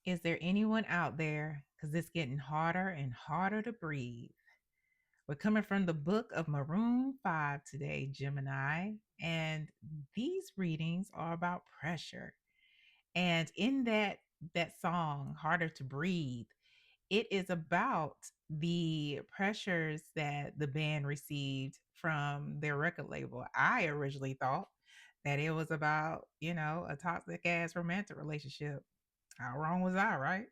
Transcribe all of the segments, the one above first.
Is there anyone out there? Because it's getting harder and harder to breathe. We're coming from the book of Maroon 5 today, Gemini, and these readings are about pressure. And in that song, Harder to Breathe, it is about the pressures that the band received from their record label. I originally thought that it was about, a toxic ass romantic relationship. How wrong was I, right?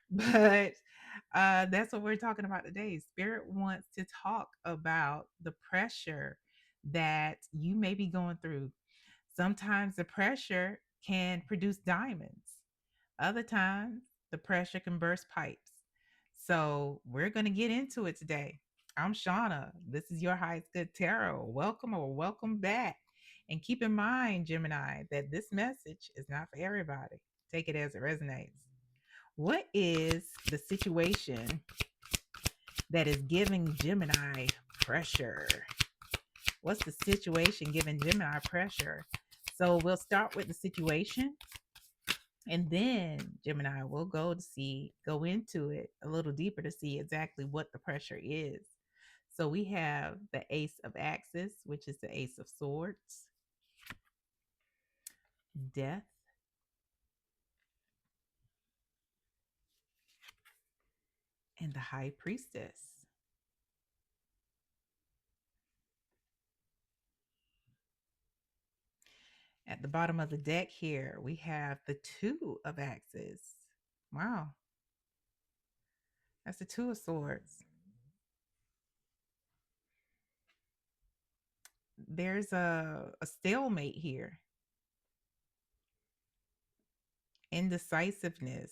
But that's what we're talking about today. Spirit wants to talk about the pressure that you may be going through. Sometimes the pressure can produce diamonds, other times the pressure can burst pipes. So we're going to get into it today. I'm Shauna. This is your highest good tarot. Welcome or welcome back. And keep in mind, Gemini, that this message is not for everybody. Take it as it resonates. What is the situation that is giving Gemini pressure? What's the situation giving Gemini pressure? So we'll start with the situation, and then Gemini will go into it a little deeper to see exactly what the pressure is. So we have the Ace of Axes, which is the Ace of Swords, Death, and the High Priestess. At the bottom of the deck here, we have the Two of Axes. Wow, that's the Two of Swords. There's a stalemate here, indecisiveness.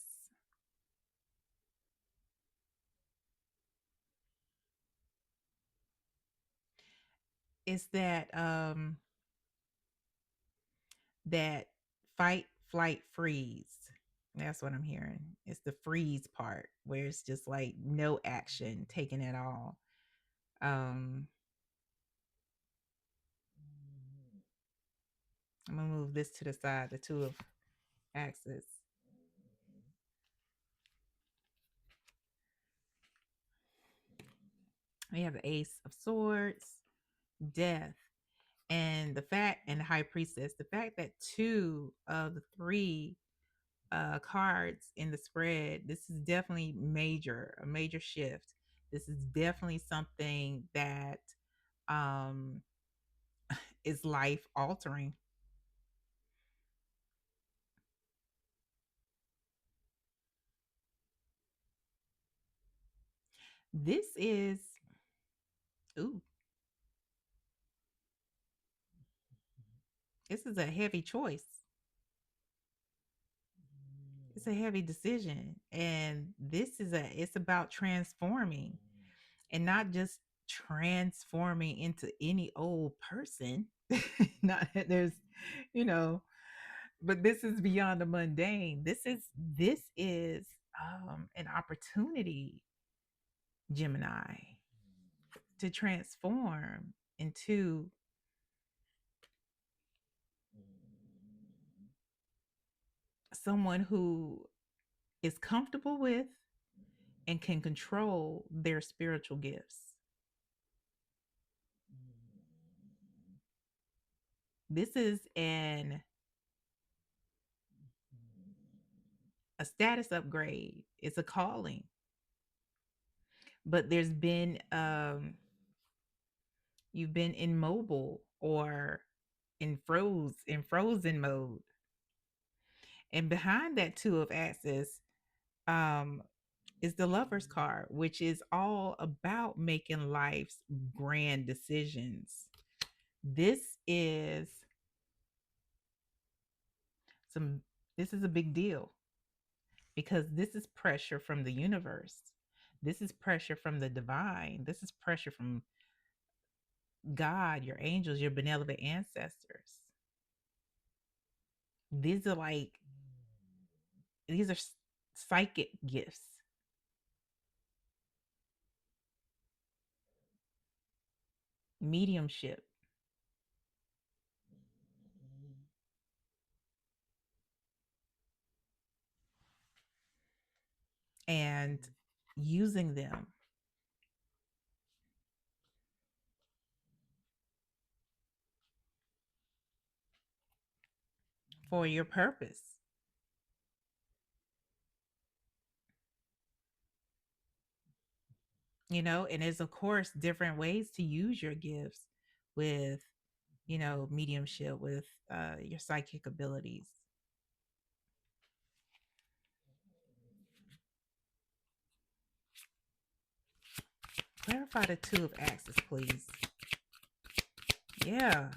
It's that fight, flight, freeze. That's what I'm hearing. It's the freeze part where it's just like no action taken at all. Um, I'm gonna move this to the side, the Two of Axes. We have the Ace of Swords, Death, and the High Priestess. The fact that two of the three cards in the spread, this is definitely a major shift. This is definitely something that um is life altering. This is ooh, this is a heavy choice. It's a heavy decision. And it's about transforming, and not just transforming into any old person. Not that there's, you know, but this is beyond the mundane. This is an opportunity, Gemini, to transform into someone who is comfortable with and can control their spiritual gifts. This is a status upgrade. It's a calling, but there's been you've been immobile or in frozen mode. And behind that Two of Axes um is the Lover's card, which is all about making life's grand decisions. This is some this is a big deal because this is pressure from the universe. This is pressure from the divine. This is pressure from God, your angels, your benevolent ancestors. These are like these are psychic gifts, mediumship. and using them for your purpose, and there's of course different ways to use your gifts with, mediumship, with your psychic abilities. Clarify the two of axes, please. Yeah.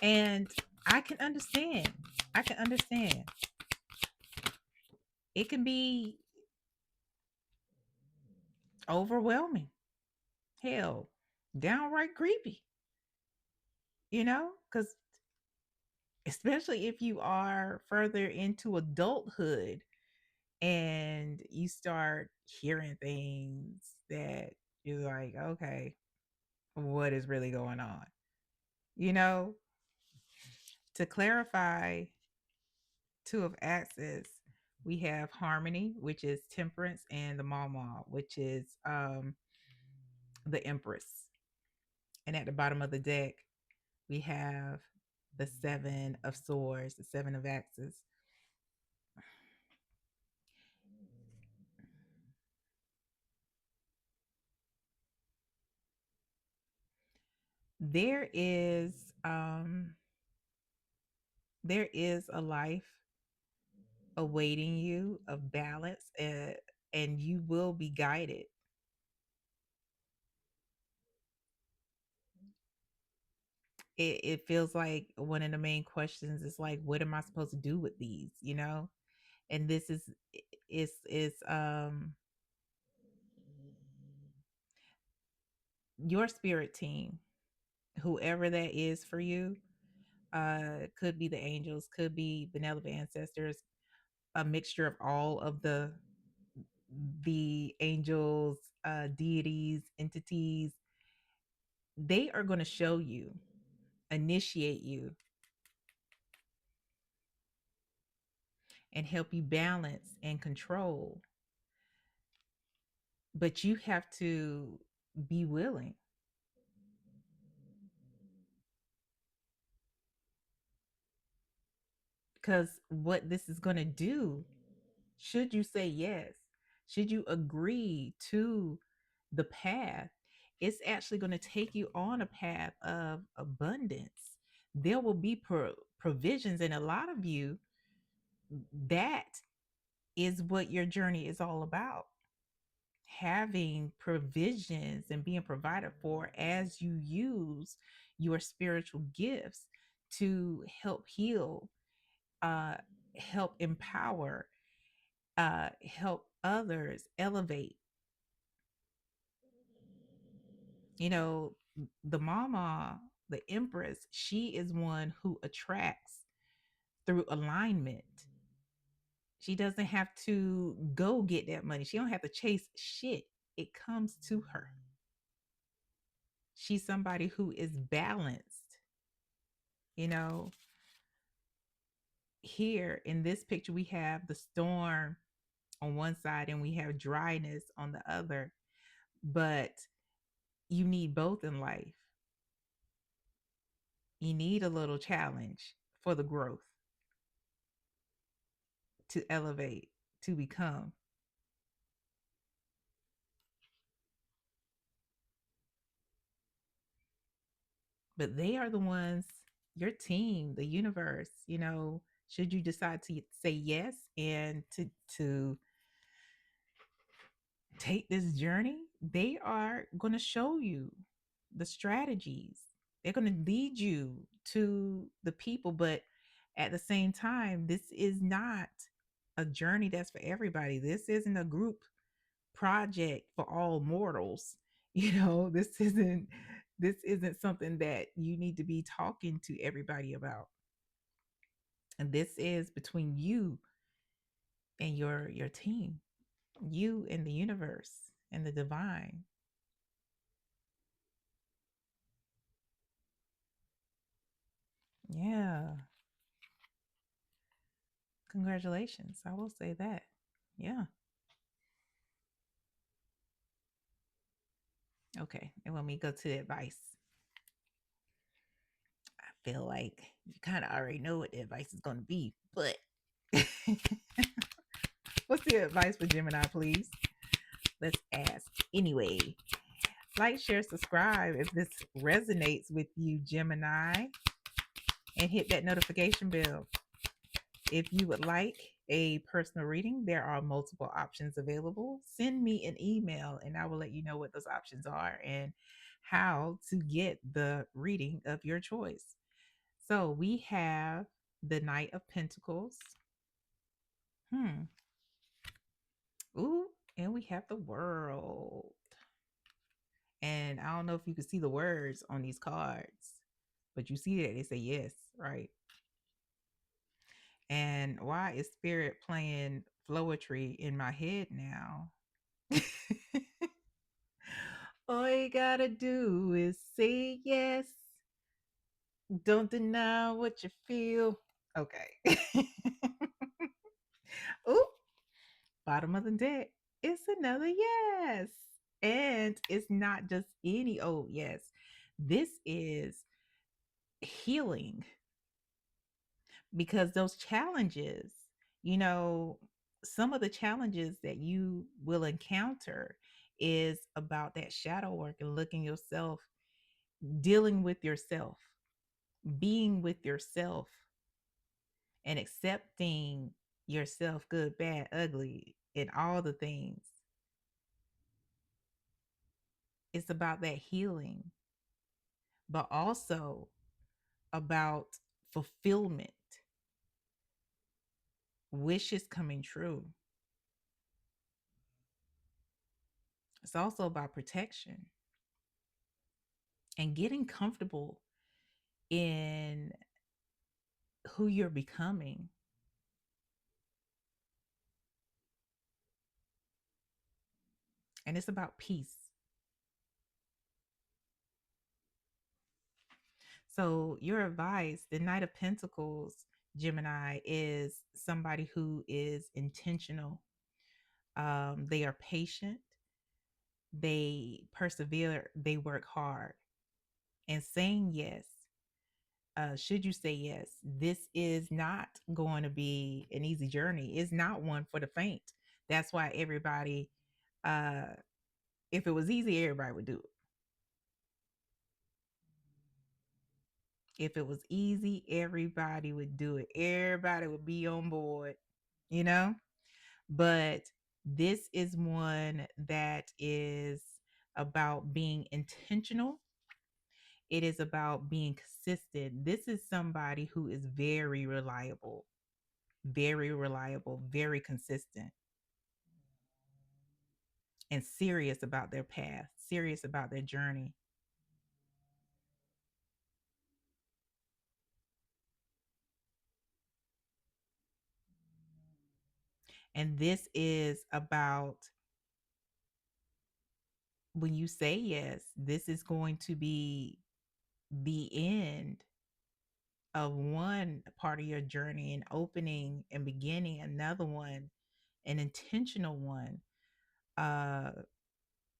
And I can understand. I can understand. It can be overwhelming. Hell, downright creepy, because especially if you are further into adulthood and you start hearing things that you're like, okay, what is really going on? You know, to clarify, two of axes, we have harmony, which is temperance, and the mama, which is the empress. And at the bottom of the deck, we have the seven of swords, the seven of axes. There is um there is a life awaiting you of balance, and you will be guided. It feels like one of the main questions is like, what am I supposed to do with these, and this is your spirit team, whoever that is for you. Could be the angels, could be benevolent ancestors, a mixture of all of the angels, deities, entities. They are going to show you, initiate you, and help you balance and control. But you have to be willing, because what this is going to do, should you say yes, should you agree to the path, it's actually going to take you on a path of abundance. There will be provisions, and a lot of you, that is what your journey is all about, having provisions and being provided for as you use your spiritual gifts to help heal, uh, help empower, help others elevate. You know, the mama, the empress, she is one who attracts through alignment. She doesn't have to go get that money. She don't have to chase shit. It comes to her. She's somebody who is balanced. You know, here in this picture, we have the storm on one side and we have dryness on the other. But you need both in life. You need a little challenge for the growth, to elevate, to become. But they are the ones, your team, the universe, should you decide to say yes and to take this journey, they are going to show you the strategies. They're going to lead you to the people, but at the same time, this is not a journey that's for everybody. This isn't a group project for all mortals. This isn't something that you need to be talking to everybody about. And this is between you and your team, you and the universe and the divine. Yeah. Congratulations. I will say that. Yeah. Okay. And when we go to the advice, I feel like you kind of already know what the advice is going to be, but what's the advice for Gemini, please? Let's ask anyway. Like, share, subscribe if this resonates with you, Gemini, and hit that notification bell. If you would like a personal reading, there are multiple options available. Send me an email and I will let you know what those options are and how to get the reading of your choice. So we have the Knight of Pentacles. Hmm. Ooh, and we have the World. And I don't know if you can see the words on these cards, but you see that they say yes, right? And why is Spirit playing Flowetry in my head now? All you gotta do is say yes. Don't deny what you feel. Okay. Ooh, bottom of the deck. It's another yes. And it's not just any old yes. This is healing because those challenges, you know, some of the challenges that you will encounter is about that shadow work and looking yourself, dealing with yourself, being with yourself, and accepting yourself, good, bad, ugly, and all the things. It's about that healing, but also about fulfillment, wishes coming true. It's also about protection and getting comfortable in who you're becoming. And it's about peace. So, your advice, the Knight of Pentacles, Gemini, is somebody who is intentional. They are patient, they persevere, they work hard. And saying yes, should you say yes, this is not going to be an easy journey. It's not one for the faint. That's why everybody, uh, if it was easy, everybody would do it. If it was easy, everybody would do it. Everybody would be on board, you know? But this is one that is about being intentional. It is about being consistent. This is somebody who is very reliable, very consistent, and serious about their path, serious about their journey. And this is about when you say yes, this is going to be the end of one part of your journey and opening and beginning another one, an intentional one, uh,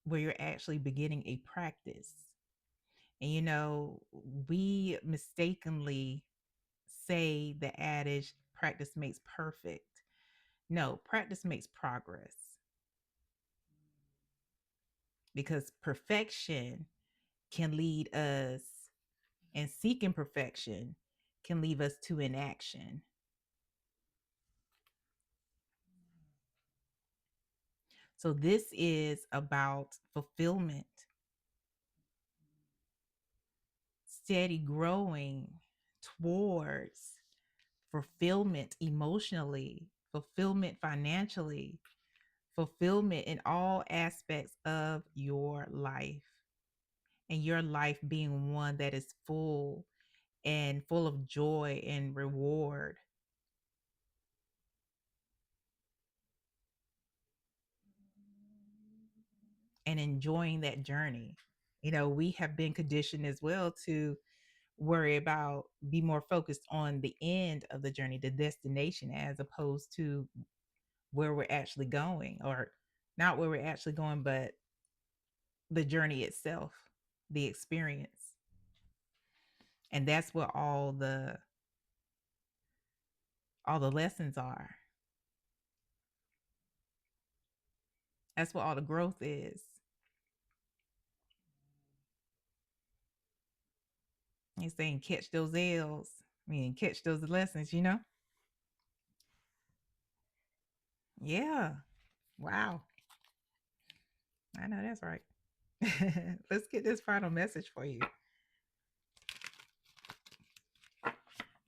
where you're actually beginning a practice. And we mistakenly say the adage practice makes perfect. No, practice makes progress because perfection can lead us, and seeking perfection can leave us to inaction. So this is about fulfillment, steady growing towards fulfillment emotionally, fulfillment financially, fulfillment in all aspects of your life, and your life being one that is full and full of joy and reward and enjoying that journey. We have been conditioned as well to worry about, be more focused on the end of the journey, the destination, as opposed to where we're actually going, or not where we're actually going, but the journey itself, the experience. And that's what all the lessons are. That's what all the growth is. He's saying catch those L's. I mean, catch those lessons. Yeah. Wow. I know that's right. Let's get this final message for you.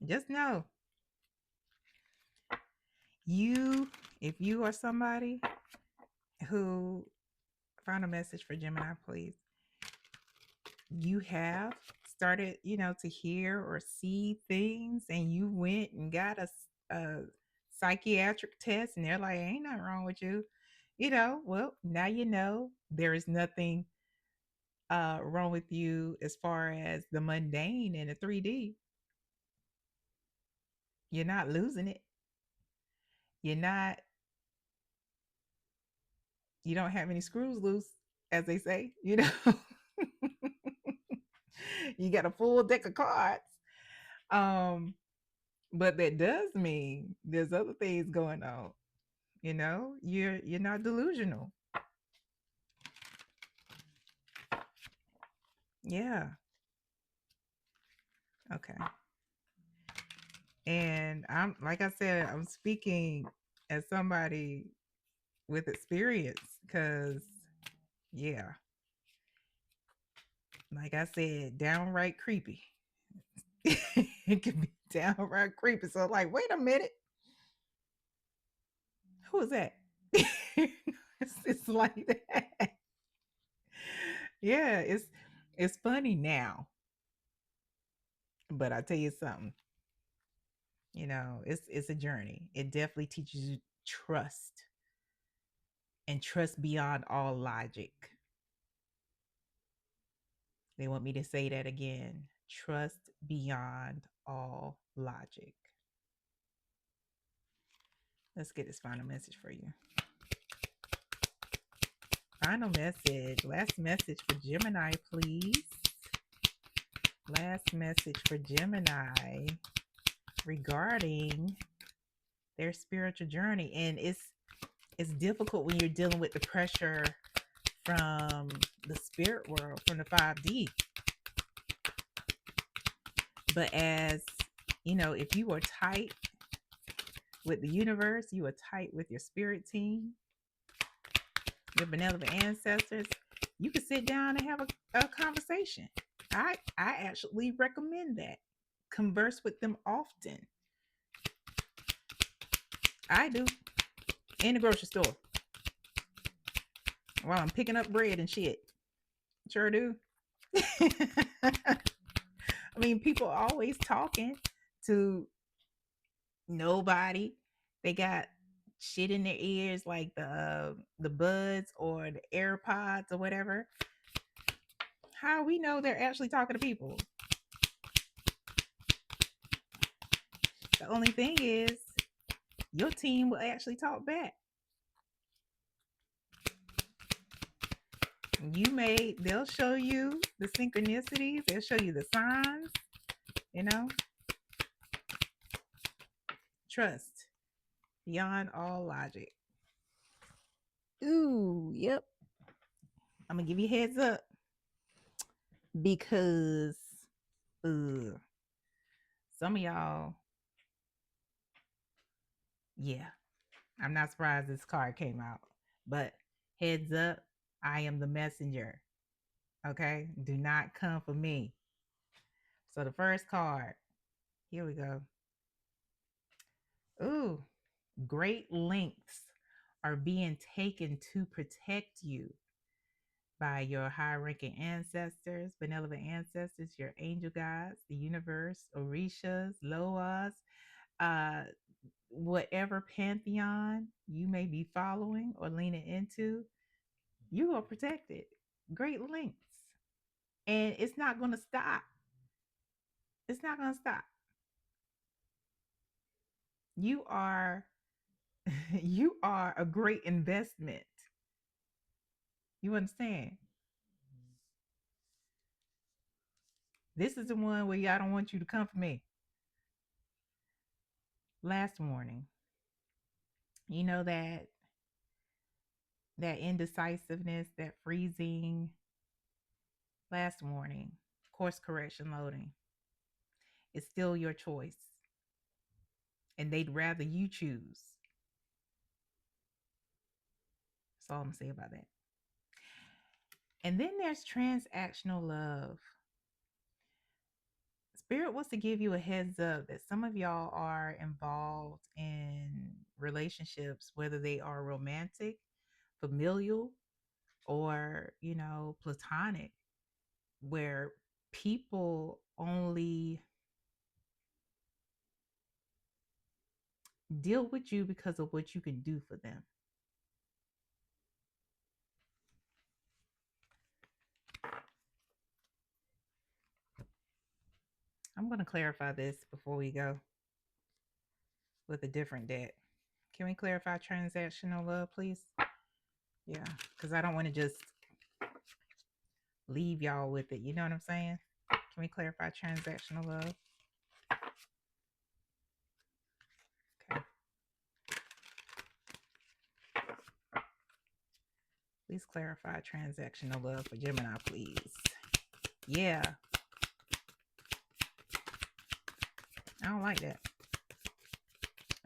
Just know you, if you are somebody who, final message for Gemini, please. You have started, to hear or see things, and you went and got a psychiatric test, and they're like, ain't nothing wrong with you. Well, now you know there is nothing wrong with you as far as the mundane and the 3D. You're not losing it. You're not, you don't have any screws loose, as they say, you got a full deck of cards. But that does mean there's other things going on. You're not delusional. Yeah. Okay. And I'm, like I said, I'm speaking as somebody with experience, because yeah, like I said, downright creepy. It can be downright creepy. So like, wait a minute, who is that? It's like that. Yeah, it's funny now, but I tell you something, it's a journey. It definitely teaches you trust, and trust beyond all logic. They want me to say that again. Trust beyond all logic. Let's get this final message for you. Final message. Last message for Gemini, please. Last message for Gemini regarding their spiritual journey. And it's difficult when you're dealing with the pressure from the spirit world, from the 5D. But as if you are tight with the universe, you are tight with your spirit team, your benevolent ancestors, you can sit down and have a conversation. I actually recommend that. Converse with them often. I do. In the grocery store, while I'm picking up bread and shit. Sure do. I mean, people are always talking to nobody. They got shit in their ears, like the buds or the AirPods or whatever. How we know they're actually talking to people? The only thing is, your team will actually talk back. They'll show you the synchronicities, they'll show you the signs, you know. Trust beyond all logic. Ooh, yep. I'm gonna give you a heads up, because some of y'all, yeah, I'm not surprised this card came out, but heads up, I am the messenger. Okay, do not come for me. So the first card, here we go. Ooh, great lengths are being taken to protect you by your high ranking ancestors, benevolent ancestors, your angel guides, the universe, Orishas, Loas, uh, whatever pantheon you may be following or leaning into, you are protected. Great lengths. And it's not going to stop. It's not going to stop. You are you are a great investment. You understand? This is the one where y'all don't want you to come for me. Last warning. You know that indecisiveness, that freezing. Last warning. Course correction loading. It's still your choice. And they'd rather you choose. That's all I'm gonna say about that. And then there's transactional love. Spirit wants to give you a heads up that some of y'all are involved in relationships, whether they are romantic, familial, or, platonic, where people only deal with you because of what you can do for them. I'm going to clarify this before we go with a different deck. Can we clarify transactional love, please? Yeah, because I don't want to just leave y'all with it. You know what I'm saying? Can we clarify transactional love? Okay. Please clarify transactional love for Gemini, please. Yeah. I don't like that.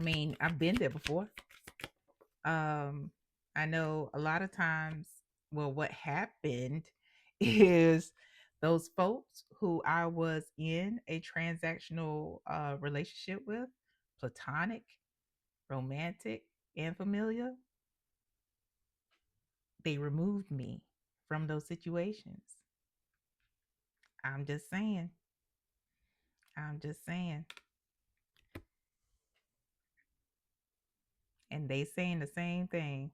I mean, I've been there before. I know a lot of times, well, what happened is those folks who I was in a transactional relationship with, platonic, romantic, and familiar, they removed me from those situations. I'm just saying. I'm just saying. And they saying the same thing.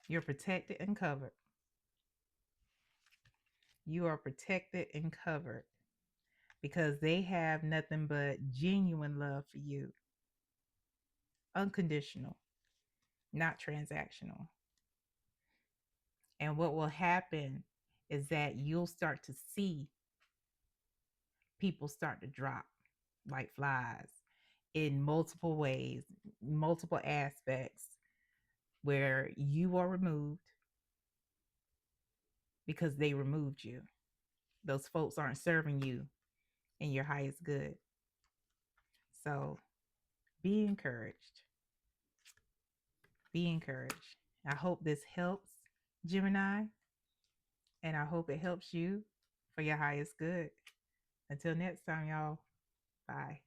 You're protected and covered. You are protected and covered because they have nothing but genuine love for you. Unconditional, not transactional. And what will happen is that you'll start to see people start to drop like flies in multiple ways, multiple aspects where you are removed because they removed you. Those folks aren't serving you in your highest good. So be encouraged. Be encouraged. I hope this helps, Gemini, and I hope it helps you for your highest good. Until next time, y'all. Bye.